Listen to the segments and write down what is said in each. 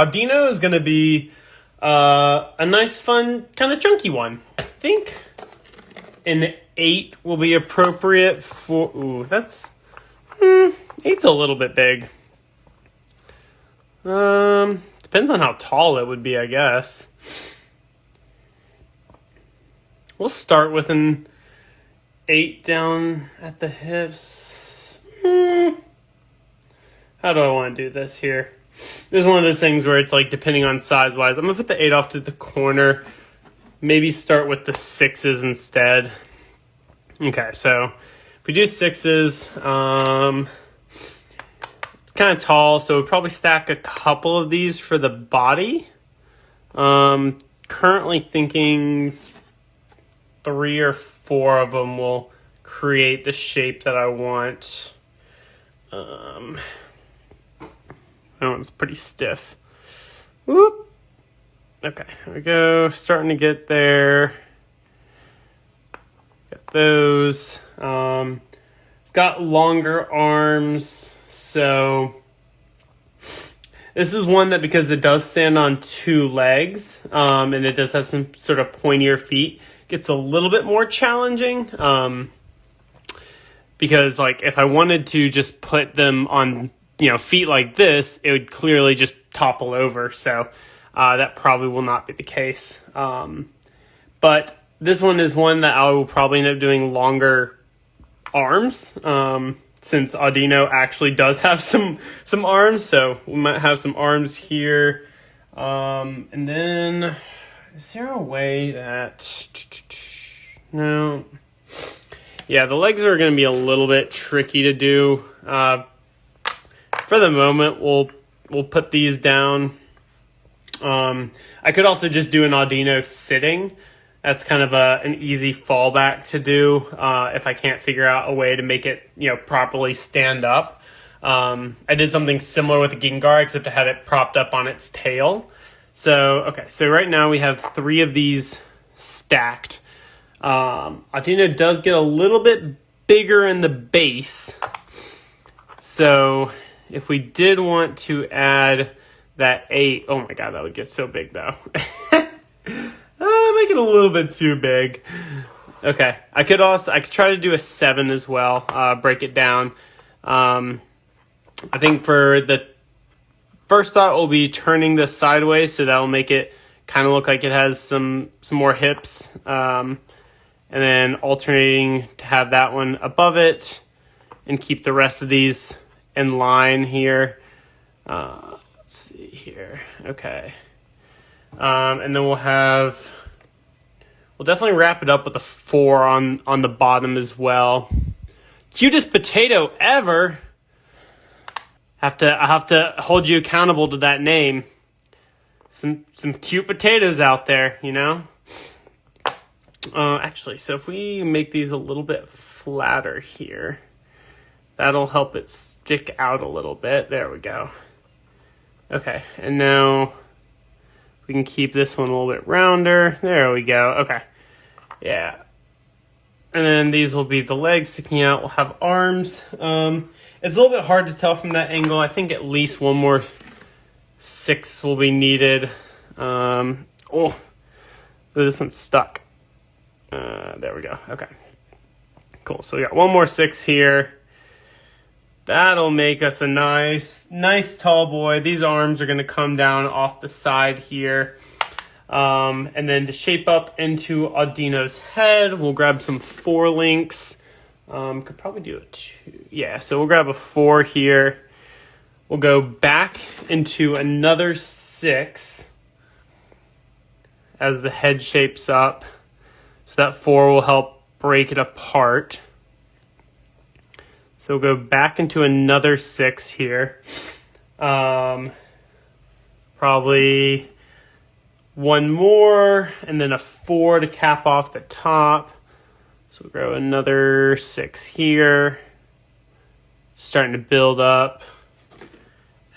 Audino is going to be a nice, fun, kind of chunky one. I think an 8 will be appropriate for... Ooh, that's... 8's a little bit big. Depends on how tall it would be, I guess. We'll start with an 8 down at the hips. How do I want to do this here? This is one of those things where it's like, depending on size-wise. I'm going to put the 8 off to the corner. Maybe start with the 6s instead. Okay, so if we do 6s, it's kind of tall, so we'll probably stack a couple of these for the body. Currently thinking 3 or 4 of them will create the shape that I want. That one's pretty stiff. Whoop. Okay, here we go. Starting to get there. Got those. It's got longer arms, so this is one that, because it does stand on 2 legs, and it does have some sort of pointier feet, gets a little bit more challenging. Because like if I wanted to just put them on, feet like this, it would clearly just topple over. So that probably will not be the case. But this one is one that I will probably end up doing longer arms, since Audino actually does have some arms. So we might have some arms here. And then, is there a way that... No. Yeah, the legs are going to be a little bit tricky to do. For the moment, we'll put these down. I could also just do an Audino sitting. That's kind of an easy fallback to do if I can't figure out a way to make it properly stand up. I did something similar with the Gengar, except I had it propped up on its tail. So right now we have 3 of these stacked. Audino does get a little bit bigger in the base. So if we did want to add that 8, oh my god, that would get so big though. Make it a little bit too big. Okay, I could try to do a 7 as well, break it down. I think for the first thought, we'll be turning this sideways, so that'll make it kind of look like it has some more hips. And then alternating to have that one above it and keep the rest of these in line here. Let's see here. Okay. And then we'll definitely wrap it up with a 4 on the bottom as well. Cutest potato ever. I have to hold you accountable to that name. Some cute potatoes out there, Actually, so if we make these a little bit flatter here, that'll help it stick out a little bit. There we go. Okay, and now we can keep this one a little bit rounder. There we go. Okay, yeah. And then these will be the legs sticking out. We'll have arms. It's a little bit hard to tell from that angle. I think at least one more 6 will be needed. This one's stuck. There we go. Okay. Cool. So we got one more 6 here. That'll make us a nice tall boy. These arms are going to come down off the side here. And then to shape up into Audino's head, we'll grab some 4 links. Could probably do a 2. Yeah, so we'll grab a 4 here. We'll go back into another 6 as the head shapes up. So that 4 will help break it apart. So we'll go back into another 6 here. Probably one more, and then a 4 to cap off the top. So we'll grow another 6 here. Starting to build up.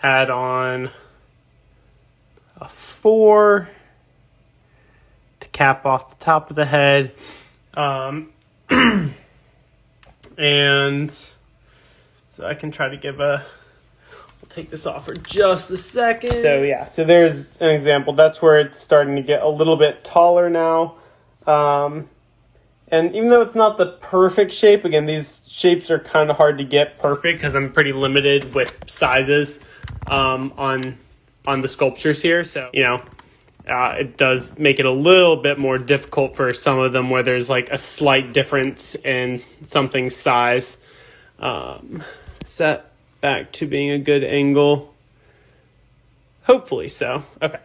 Add on a 4 to cap off the top of the head. And so I can try to give a take this off for just a second. So yeah, so there's an example. That's where it's starting to get a little bit taller now. And even though it's not the perfect shape, again, these shapes are kind of hard to get perfect because I'm pretty limited with sizes on the sculptures here. So, you know, it does make it a little bit more difficult for some of them where there's like a slight difference in something's size. Is that back to being a good angle? Hopefully so. Okay.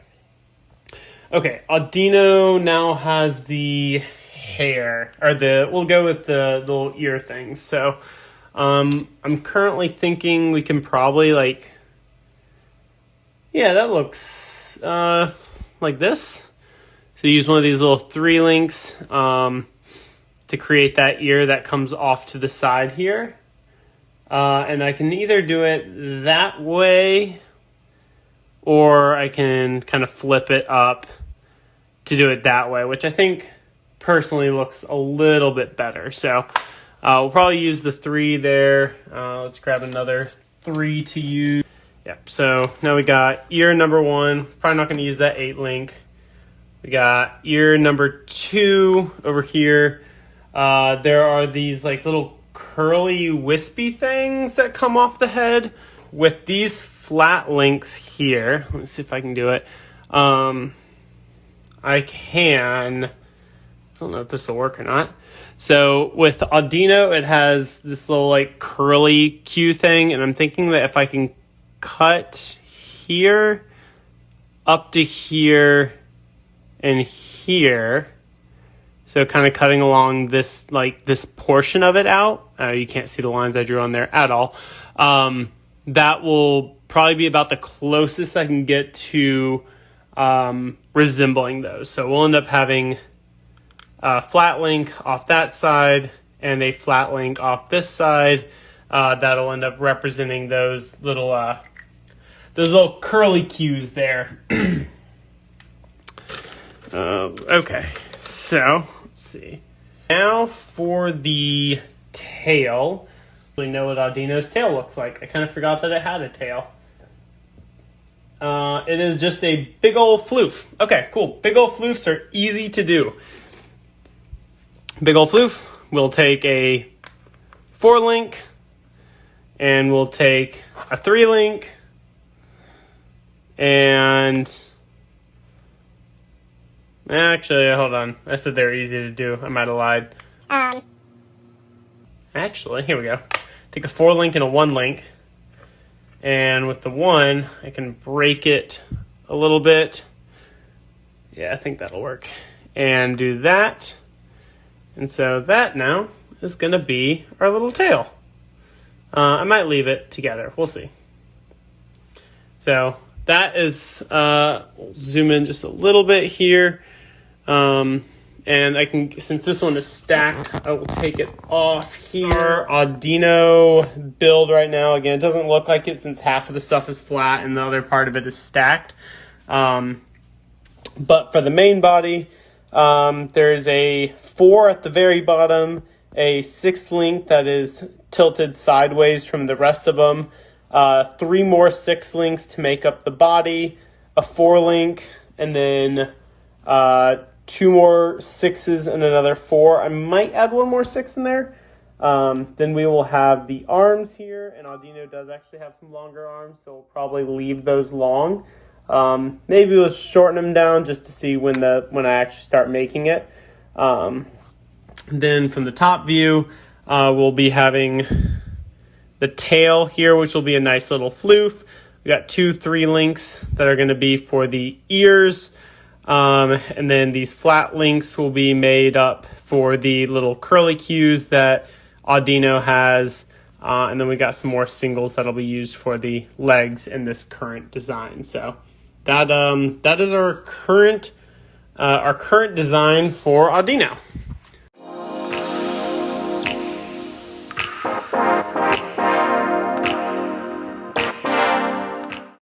Okay, Audino now has the hair, or we'll go with the little ear things. So I'm currently thinking we can probably like, yeah, that looks like this. So use one of these little 3 links to create that ear that comes off to the side here. And I can either do it that way, or I can kind of flip it up to do it that way, which I think personally looks a little bit better. So we'll probably use the 3 there. Let's grab another 3 to use. Yep, so now we got ear number 1. Probably not going to use that 8 link. We got ear number 2 over here. There are these like little curly wispy things that come off the head with these flat links here. Let's see if I can do it. I can, I don't know if this will work or not. So with Audino, it has this little like curly Q thing, and I'm thinking that if I can cut here up to here and here, so kind of cutting along this, like this portion of it out. You can't see the lines I drew on there at all. That will probably be about the closest I can get to resembling those. So we'll end up having a flat link off that side and a flat link off this side. That'll end up representing those little curly cues there. Okay, so let's see. Now for the tail. We know what Audino's tail looks like. I kind of forgot that it had a tail. It is just a big old floof. Okay, cool. Big old floofs are easy to do. Big old floof, we'll take a 4 link and we'll take a 3 link and actually, hold on. I said they're easy to do. I might have lied. Actually, here we go. Take a 4 link and a 1 link. And with the 1, I can break it a little bit. Yeah, I think that'll work. And do that. And so that now is going to be our little tail. I might leave it together. We'll see. So that is, we'll zoom in just a little bit here. And I can, since this one is stacked, I will take it off here. Audino build right now. Again, it doesn't look like it since half of the stuff is flat and the other part of it is stacked. But for the main body, there's a 4 at the very bottom, a 6 link that is tilted sideways from the rest of them, 3 more 6 links to make up the body, a 4 link, and then 2 more 6s and another 4. I might add 1 more 6 in there. Then we will have the arms here, and Audino does actually have some longer arms, so we'll probably leave those long. Maybe we'll shorten them down just to see when I actually start making it. Then from the top view, we'll be having the tail here, which will be a nice little floof. We got 2 3 links that are going to be for the ears. And then these flat links will be made up for the little curly cues that Audino has. And then we got some more singles that'll be used for the legs in this current design. So that is our current design for Audino.